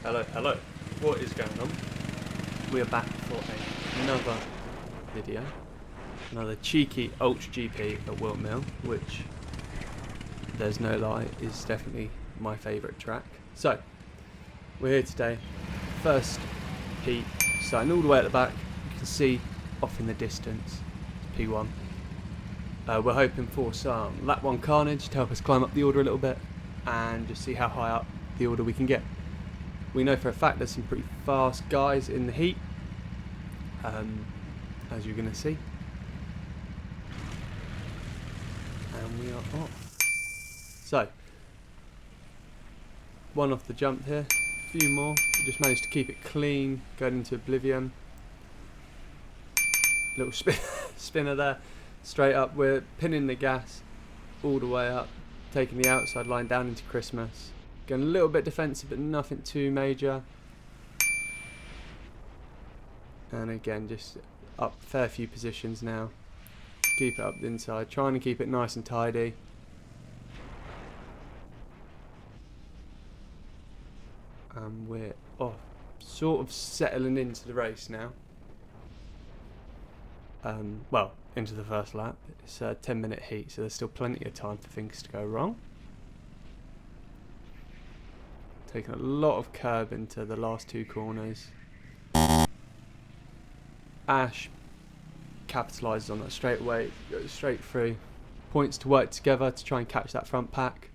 Hello. What is going on? We are back for another video. Another cheeky Ultra GP at Whilton Mill, which, there's no lie, is definitely my favourite track. So, we're here today. First heat, starting all the way at the back. You can see off in the distance, P1. We're hoping for some lap 1 carnage to help us climb up the order a little bit and just see how high up the order we can get. We know for a fact there's some pretty fast guys in the heat, as you're going to see. And we are off. So, one off the jump here, a few more. We just managed to keep it clean, going into oblivion. Little spinner there, straight up. We're pinning the gas all the way up, taking the outside line down into Christmas. Going a little bit defensive, but nothing too major. And again, just up a fair few positions now. Keep it up the inside, trying to keep it nice and tidy. And we're sort of settling into the race now. Well, into the first lap. It's a 10-minute heat, so there's still plenty of time for things to go wrong. Taking a lot of curb into the last two corners. Ash capitalises on that straight away, goes straight through. Points to work together to try and catch that front pack.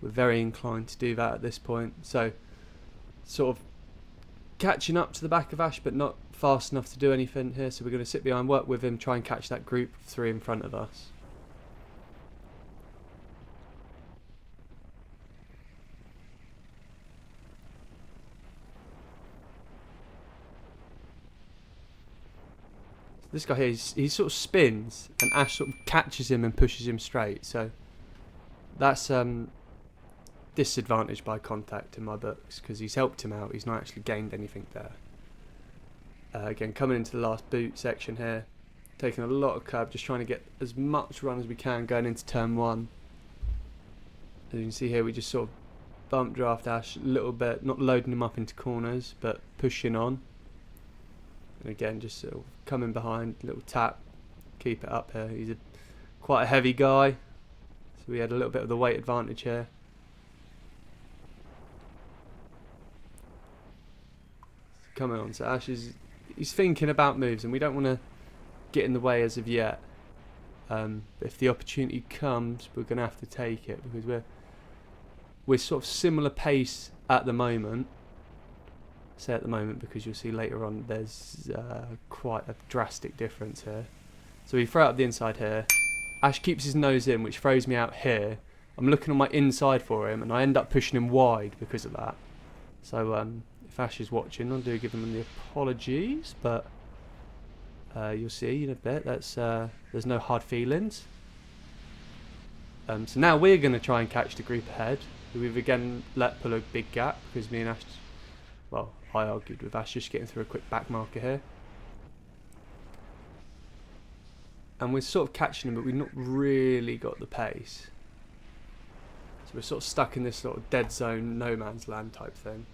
We're very inclined to do that at this point. So, sort of catching up to the back of Ash, but not fast enough to do anything here. So we're going to sit behind, work with him, try and catch that group of 3 in front of us. This guy here, he sort of spins, and Ash sort of catches him and pushes him straight. So that's disadvantaged by contact in my books, because he's helped him out. He's not actually gained anything there. Again, coming into the last boot section here, taking a lot of curb, just trying to get as much run as we can going into turn 1. As you can see here, we just sort of bump draft Ash a little bit, not loading him up into corners, but pushing on. And again, just sort of coming behind, little tap, keep it up here. He's quite a heavy guy, so we had a little bit of the weight advantage here. Coming on, so Ash he's thinking about moves, and we don't want to get in the way as of yet. If the opportunity comes, we're going to have to take it, because we're sort of similar pace at the moment. Say at the moment, because you'll see later on there's quite a drastic difference here. So we throw it up the inside here. Ash keeps his nose in, which throws me out here. I'm looking on my inside for him, and I end up pushing him wide because of that. So if Ash is watching, I do give him the apologies, but you'll see in a bit that's there's no hard feelings. So now we're going to try and catch the group ahead. We've again let pull a big gap, because me and Ash, well, I argued with Ash just getting through a quick back marker here. And we're sort of catching him, but we've not really got the pace. So we're sort of stuck in this sort of dead zone, no man's land type thing.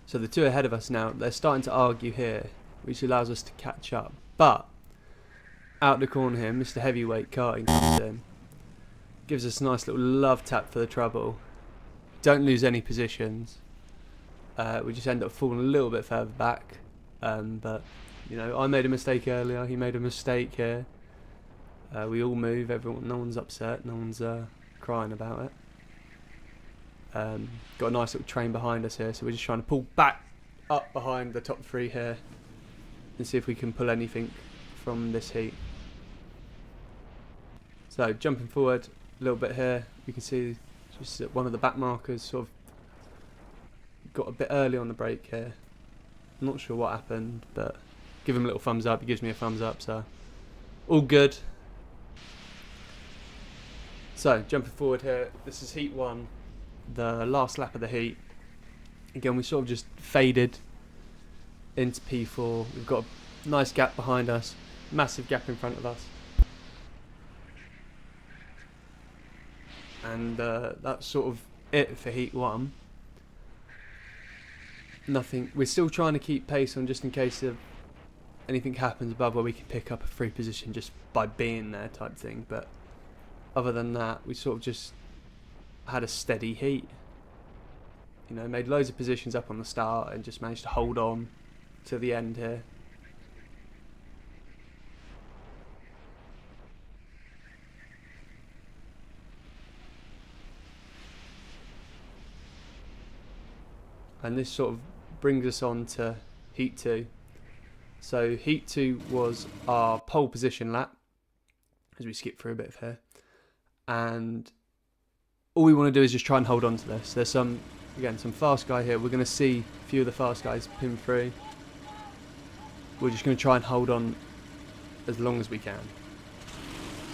So the two ahead of us now, they're starting to argue here, which allows us to catch up. But out the corner here, Mr. Heavyweight Karting comes in, gives us a nice little love tap for the trouble. Don't lose any positions. We just end up falling a little bit further back. But you know, I made a mistake earlier. He made a mistake here. We all move. Everyone, no one's upset. No one's crying about it. Got a nice little train behind us here, so we're just trying to pull back up behind the top 3 here and see if we can pull anything from this heat. So jumping forward a little bit here, you can see just one of the back markers sort of got a bit early on the brake here. I'm not sure what happened, but give him a little thumbs up. He gives me a thumbs up, so all good. So jumping forward here, this is heat 1, the last lap of the heat. Again, we sort of just faded into P4. We've got a nice gap behind us, massive gap in front of us. And that's sort of it for heat 1. Nothing. We're still trying to keep pace on just in case of anything happens above where we can pick up a free position just by being there type thing. But other than that, we sort of just had a steady heat. You know, made loads of positions up on the start and just managed to hold on to the end here. And this sort of brings us on to heat 2. So heat 2 was our pole position lap, as we skip through a bit of here. And all we want to do is just try and hold on to this. There's some fast guy here. We're going to see a few of the fast guys pin through. We're just going to try and hold on as long as we can.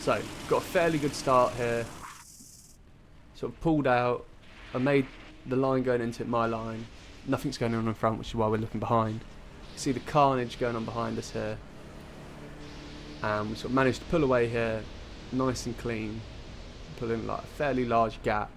So, got a fairly good start here. Sort of pulled out. I made the line going into my line. Nothing's going on in front, which is why we're looking behind. You can see the carnage going on behind us here. And we sort of managed to pull away here, nice and clean. Pull in like a fairly large gap.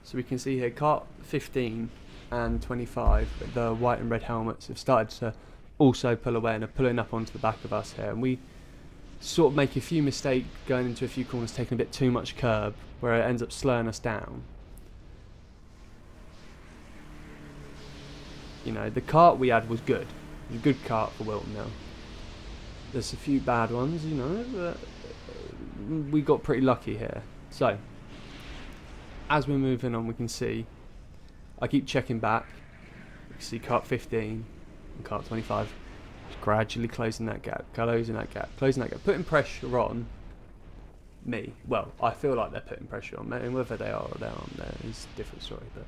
So we can see here kart 15 and 25, the white and red helmets have started to also pull away and are pulling up onto the back of us here. And we sort of make a few mistakes going into a few corners, taking a bit too much curb, where it ends up slowing us down. You know, the kart we had was good. It was a good kart for Whilton Mill. There's a few bad ones, you know, but we got pretty lucky here. So, as we're moving on, we can see, I keep checking back. You can see kart 15 and kart 25 just gradually closing that gap, putting pressure on me. Well, I feel like they're putting pressure on me, and whether they are or they aren't, there is a different story. But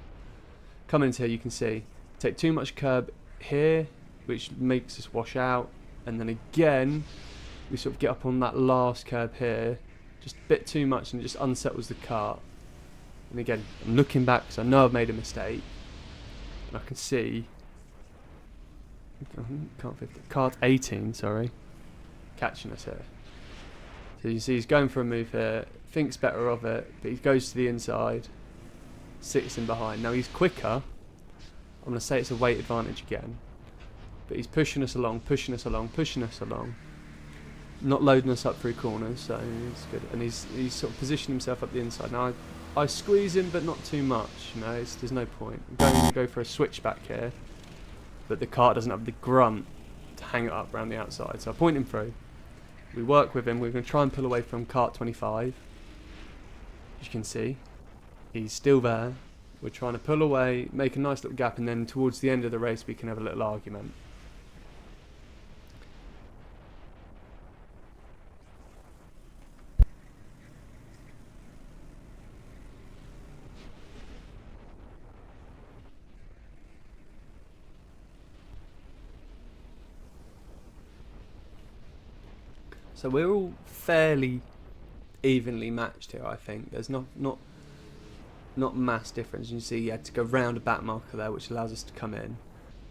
coming into here, you can see, take too much curb here, which makes us wash out, and then again, we sort of get up on that last curb here, just a bit too much, and it just unsettles the kart. And again, I'm looking back because I know I've made a mistake. And I can see kart 18, sorry, catching us here. So you see he's going for a move here, thinks better of it, but he goes to the inside, sits in behind. Now he's quicker. I'm going to say it's a weight advantage again. But he's pushing us along, not loading us up through corners, so it's good. And he's sort of positioned himself up the inside. Now I squeeze him, but not too much. You know, there's no point. I'm going to go for a switchback here, but the kart doesn't have the grunt to hang it up around the outside. So I point him through. We work with him. We're going to try and pull away from kart 25. As you can see, he's still there. We're trying to pull away, make a nice little gap, and then towards the end of the race we can have a little argument. So we're all fairly evenly matched here, I think. There's not mass difference. You can see you had to go round a back marker there, which allows us to come in.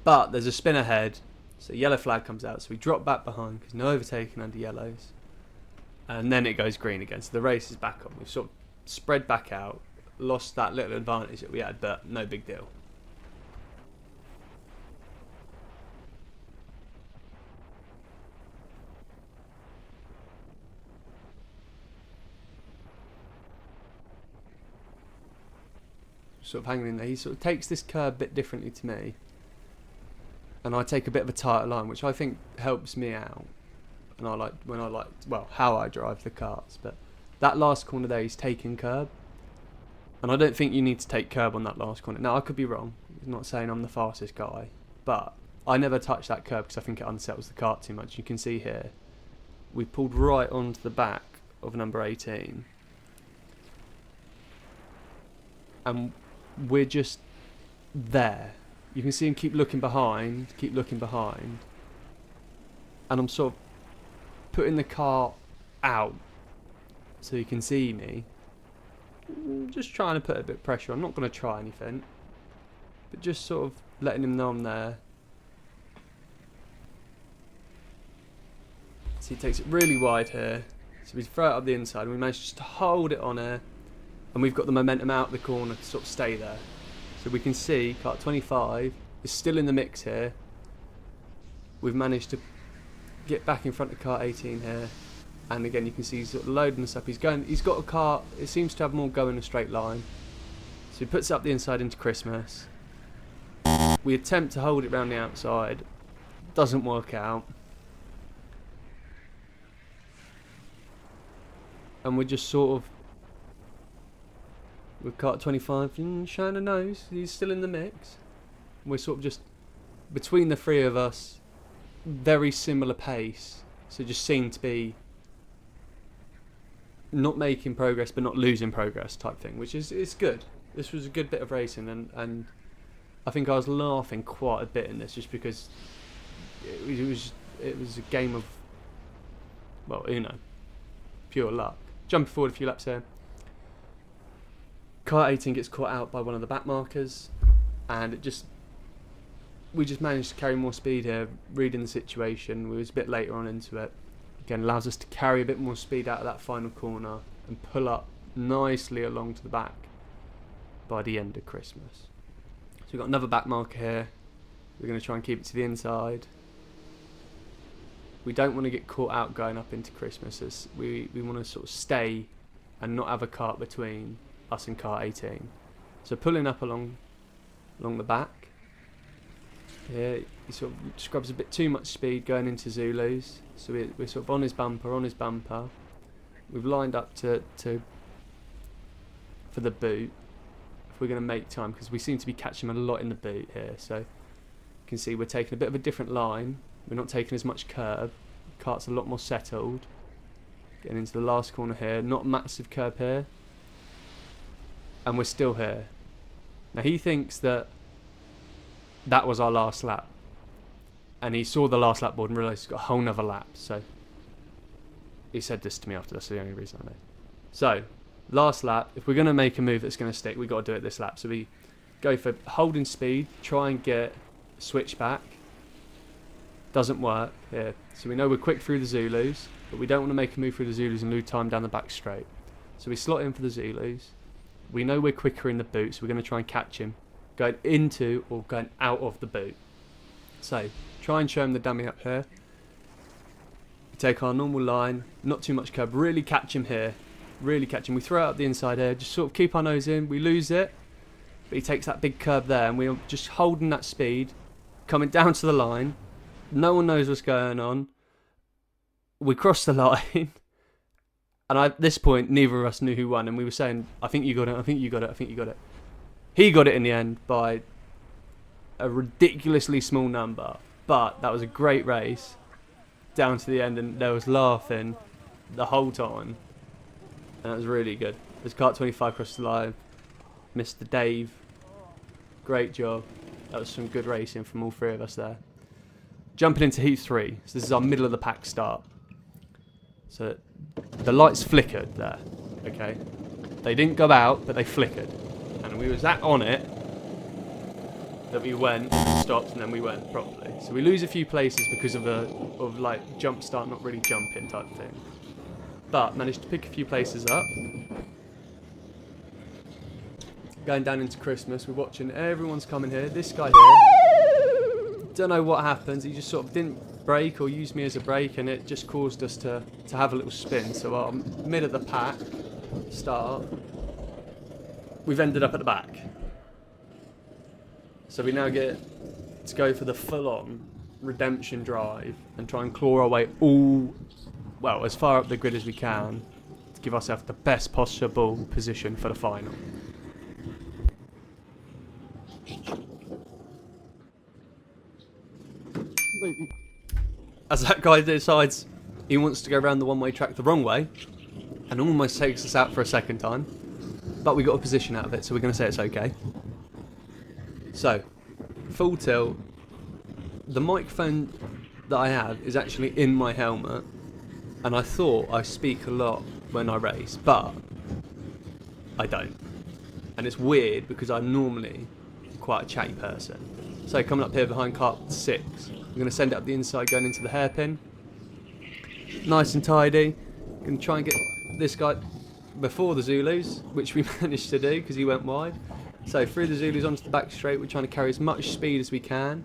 But there's a spin ahead, so yellow flag comes out, so we drop back behind because no overtaking under yellows. And then it goes green again, so the race is back on. We've sort of spread back out, lost that little advantage that we had, but no big deal. sort of hanging in there. He sort of takes this curb a bit differently to me, and I take a bit of a tighter line, which I think helps me out. And how I drive the karts. But that last corner there, he's taking curb, and I don't think you need to take curb on that last corner. Now I could be wrong. I'm not saying I'm the fastest guy, but I never touch that curb because I think it unsettles the kart too much. You can see here, we pulled right onto the back of number 18, and we're just there. You can see him keep looking behind, and I'm sort of putting the car out so he can see me. Just trying to put a bit of pressure. I'm not going to try anything, but just sort of letting him know I'm there. So he takes it really wide here. So we throw it up the inside, and we manage just to hold it on here, and we've got the momentum out the corner to sort of stay there. So we can see kart 25 is still in the mix here. We've managed to get back in front of kart 18 here, and again you can see he's sort of loading us up. He's got a car, it seems to have more go in a straight line. So he puts it up the inside into Christmas. We attempt to hold it round the outside. Doesn't work out. And we're just sort of, with kart 25 showing a nose, he's still in the mix. We're sort of just, between the three of us, very similar pace. So just seem to be not making progress but not losing progress type thing, which is it's good. This was a good bit of racing, and I think I was laughing quite a bit in this just because it was a game of, well, pure luck. Jumping forward a few laps here. Kart 18 gets caught out by one of the back markers, and we just managed to carry more speed here, reading the situation. We was a bit later on into it. Again, allows us to carry a bit more speed out of that final corner and pull up nicely along to the back by the end of Christmas. So we've got another back marker here. We're going to try and keep it to the inside. We don't want to get caught out going up into Christmas, as we want to sort of stay and not have a kart between us and kart 18. So pulling up along the back. Here he sort of scrubs a bit too much speed going into Zulus. So we're sort of on his bumper. We've lined up for the boot if we're going to make time, because we seem to be catching him a lot in the boot here. So you can see we're taking a bit of a different line. We're not taking as much curb. The kart's a lot more settled. Getting into the last corner here. Not massive curb here. And we're still here. Now he thinks that was our last lap. And he saw the last lap board and realised he's got a whole nother lap. So he said this to me after. That's the only reason I know. So last lap, if we're going to make a move that's going to stick, we've got to do it this lap. So we go for holding speed, try and get switch back. Doesn't work here. So we know we're quick through the Zulus, but we don't want to make a move through the Zulus and lose time down the back straight. So we slot in for the Zulus. We know we're quicker in the boot, so we're going to try and catch him going into or going out of the boot. So try and show him the dummy up here. We take our normal line, not too much curb, really catch him here. Really catch him. We throw it up the inside here, just sort of keep our nose in. We lose it, but he takes that big curb there, and we're just holding that speed, coming down to the line. No one knows what's going on. We cross the line, and at this point, neither of us knew who won, and we were saying, I think you got it, I think you got it, I think you got it. He got it in the end by a ridiculously small number, but that was a great race down to the end, and there was laughing the whole time, and that was really good. As kart 25 crossed the line, Mr. Dave, great job. That was some good racing from all three of us there. Jumping into heat 3, so this is our middle of the pack start. So the lights flickered there, okay? They didn't go out, but they flickered. And we was that on it that we went, stopped, and then we went properly. So we lose a few places because of like jump start, not really jumping type thing. But managed to pick a few places up. Going down into Christmas, we're watching, everyone's coming here. This guy here, don't know what happens, he just sort of didn't brake or use me as a brake, and it just caused us to have a little spin. So our mid of the pack start, we've ended up at the back. So we now get to go for the full-on redemption drive and try and claw our way as far up the grid as we can to give ourselves the best possible position for the final. As that guy decides he wants to go around the one-way track the wrong way and almost takes us out for a second time, but we got a position out of it, so we're going to say it's okay. So, full tilt. The microphone that I have is actually in my helmet, and I thought I speak a lot when I race, but I don't. And it's weird because I'm normally quite a chatty person. So coming up here behind kart 6, we're going to send it up the inside going into the hairpin. Nice and tidy. Going to try and get this guy before the Zulus, which we managed to do because he went wide. So through the Zulus onto the back straight, we're trying to carry as much speed as we can.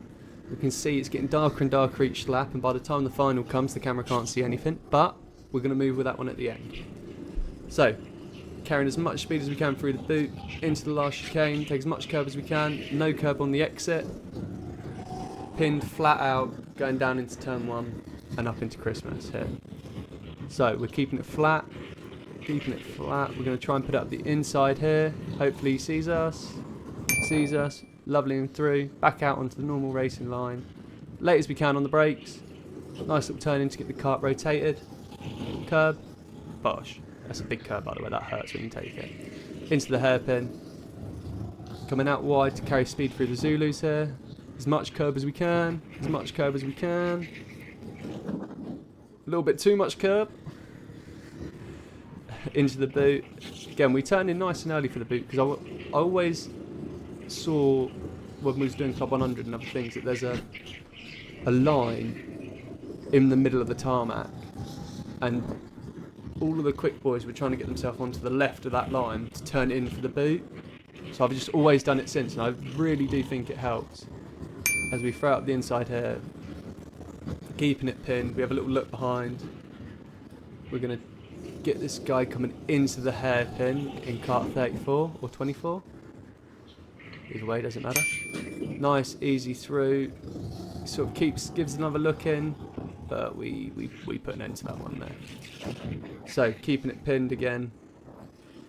We can see it's getting darker and darker each lap, and by the time the final comes, the camera can't see anything, but we're going to move with that one at the end. So, carrying as much speed as we can through the boot, into the last chicane, take as much curb as we can, no curb on the exit, pinned flat out, going down into turn 1 and up into Christmas here. So, we're keeping it flat, we're going to try and put it up the inside here, hopefully he sees us, lovely and through, back out onto the normal racing line, late as we can on the brakes, nice little turn in to get the kart rotated, curb, bosh. That's a big curb, by the way, that hurts when you take it. Into the hairpin. Coming out wide to carry speed through the Zulus here. As much curb as we can. A little bit too much curb. Into the boot. Again, we turned in nice and early for the boot because I always saw when we was doing Club 100 and other things that there's a line in the middle of the tarmac, and all of the quick boys were trying to get themselves onto the left of that line to turn in for the boot. So I've just always done it since, and I really do think it helps. As we throw up the inside here, keeping it pinned, we have a little look behind. We're going to get this guy coming into the hairpin in kart 34 or 24. Either way, doesn't matter. Nice, easy through. Sort of gives another look in, but we put an end to that one there. So keeping it pinned again,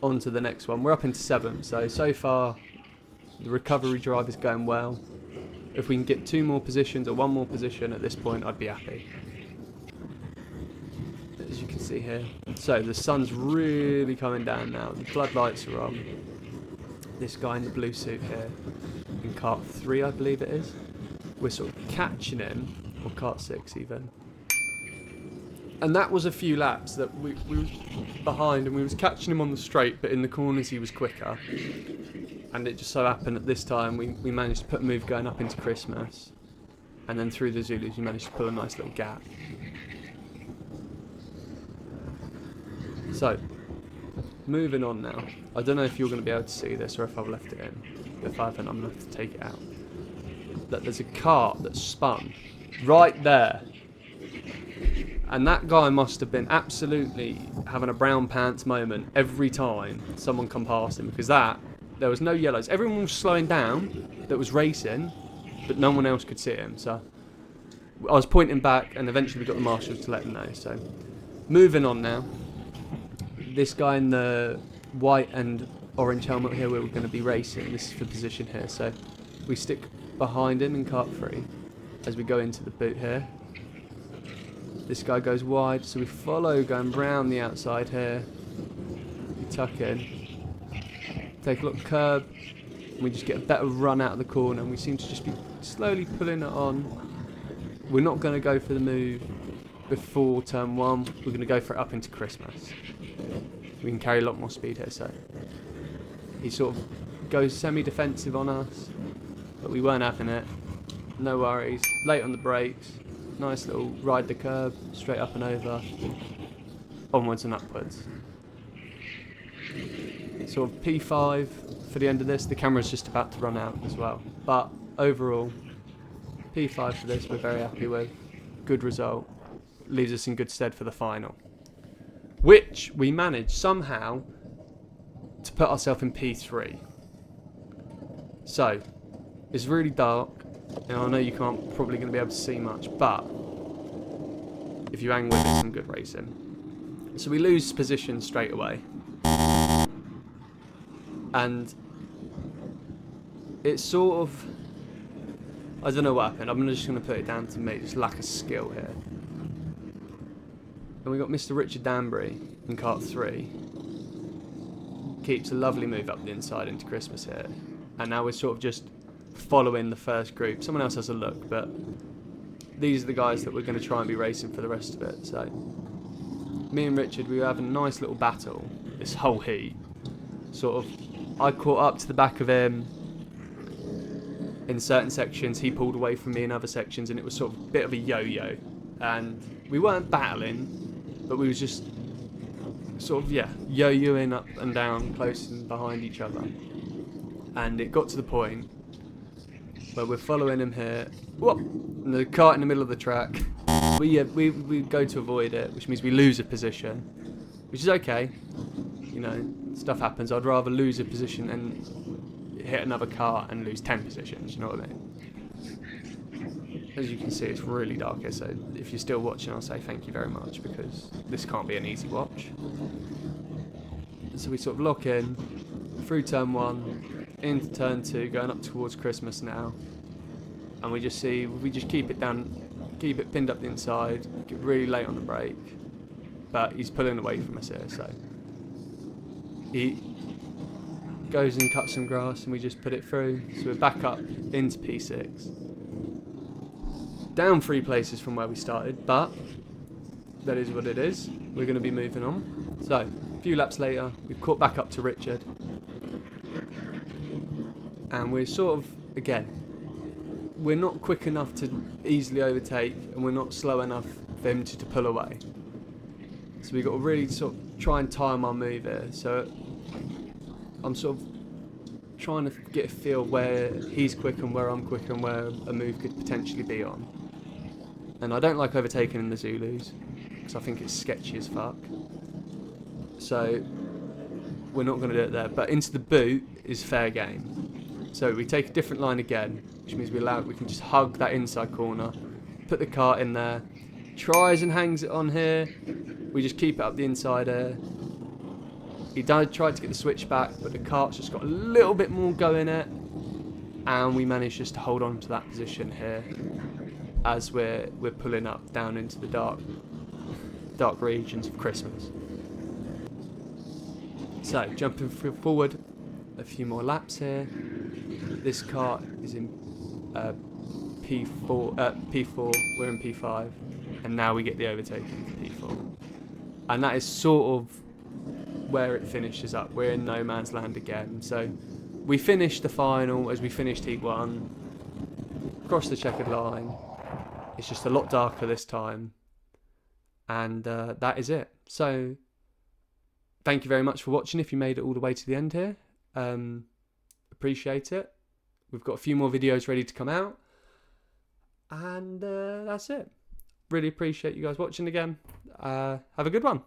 on to the next one. We're up into 7th, so far the recovery drive is going well. If we can get 2 more positions or 1 more position at this point, I'd be happy. As you can see here. So the sun's really coming down now. The floodlights are on. This guy in the blue suit here, in kart 3 I believe it is. We're sort of catching him, or kart 6 even. And that was a few laps that we were behind, and we was catching him on the straight, but in the corners he was quicker. And it just so happened at this time we managed to put a move going up into Christmas, and then through the Zulus we managed to pull a nice little gap. So, moving on now. I don't know if you're going to be able to see this or if I've left it in. If I haven't, I'm going to have to take it out. That there's a cart that's spun right there. And that guy must have been absolutely having a brown pants moment every time someone come past him, because there was no yellows. Everyone was slowing down that was racing, but no one else could see him. So I was pointing back, and eventually we got the marshals to let them know. So moving on now. This guy in the white and orange helmet here, we're going to be racing. This is for position here. So we stick behind him in kart 3 as we go into the boot here. This guy goes wide, so we follow going round the outside here. We tuck in, take a look curb, and we just get a better run out of the corner, and we seem to just be slowly pulling it on. We're not going to go for the move before turn 1, we're going to go for it up into Christmas. We can carry a lot more speed here, so he sort of goes semi-defensive on us, but we weren't having it. No worries, late on the brakes. Nice little ride the curb, straight up and over, onwards and upwards. Sort of P5 for the end of this. The camera's just about to run out as well. But overall, P5 for this we're very happy with. Good result. Leaves us in good stead for the final. Which we managed somehow to put ourselves in P3. So, It's really dark, and I know you can't probably going to be able to see much, but if you hang with it, some good racing. So we lose position straight away, and it's sort of, I don't know what happened. I'm just going to put it down to me, just lack of skill here. And we got Mr. Richard Danbury in kart 3. Keeps a lovely move up the inside into Christmas here. And now we're sort of just following the first group. Someone else has a look, but these are the guys that we're going to try and be racing for the rest of it. So me and Richard, we were having a nice little battle this whole heat. Sort of, I caught up to the back of him in certain sections, he pulled away from me in other sections, and it was sort of a bit of a yo-yo. And we weren't battling, but we was just sort of, yeah, yo-yoing up and down, close and behind each other. And it got to the point where we're following him here. Whoop! And the cart in the middle of the track. We go to avoid it, which means we lose a position, which is okay. You know, stuff happens. I'd rather lose a position and hit another car and lose 10 positions, you know what I mean? As you can see, it's really dark here, so if you're still watching, I'll say thank you very much, because this can't be an easy watch. So we sort of lock in, through turn 1, into turn 2, going up towards Christmas now, and we just keep it down, keep it pinned up the inside, get really late on the brake, but he's pulling away from us here, so he goes and cuts some grass and we just put it through. So we're back up into P6, down 3 places from where we started, but that is what it is. We're going to be moving on. So a few laps later, we've caught back up to Richard, and we're sort of, again, we're not quick enough to easily overtake, and we're not slow enough for him to pull away. So we've got to really sort of try and time our move here. So I'm sort of trying to get a feel where he's quick and where I'm quick and where a move could potentially be on. And I don't like overtaking in the Zulus, because I think it's sketchy as fuck. So we're not going to do it there. But into the boot is fair game. So we take a different line again, which means we can just hug that inside corner, put the cart in there, tries and hangs it on here. We just keep it up the inside here. He tried to get the switch back, but the cart's just got a little bit more go in it, and we managed just to hold on to that position here as we're pulling up down into the dark regions of Christmas. So jumping forward a few more laps here. This kart is in P4. We're in P5, and now we get the overtake into P4, and that is sort of where it finishes up. We're in no man's land again. So we finished the final as we finished Heat 1, across the checkered line. It's just a lot darker this time, and that is it. So thank you very much for watching if you made it all the way to the end here. Appreciate it. We've got a few more videos ready to come out, and that's it. Really appreciate you guys watching again. Have a good one.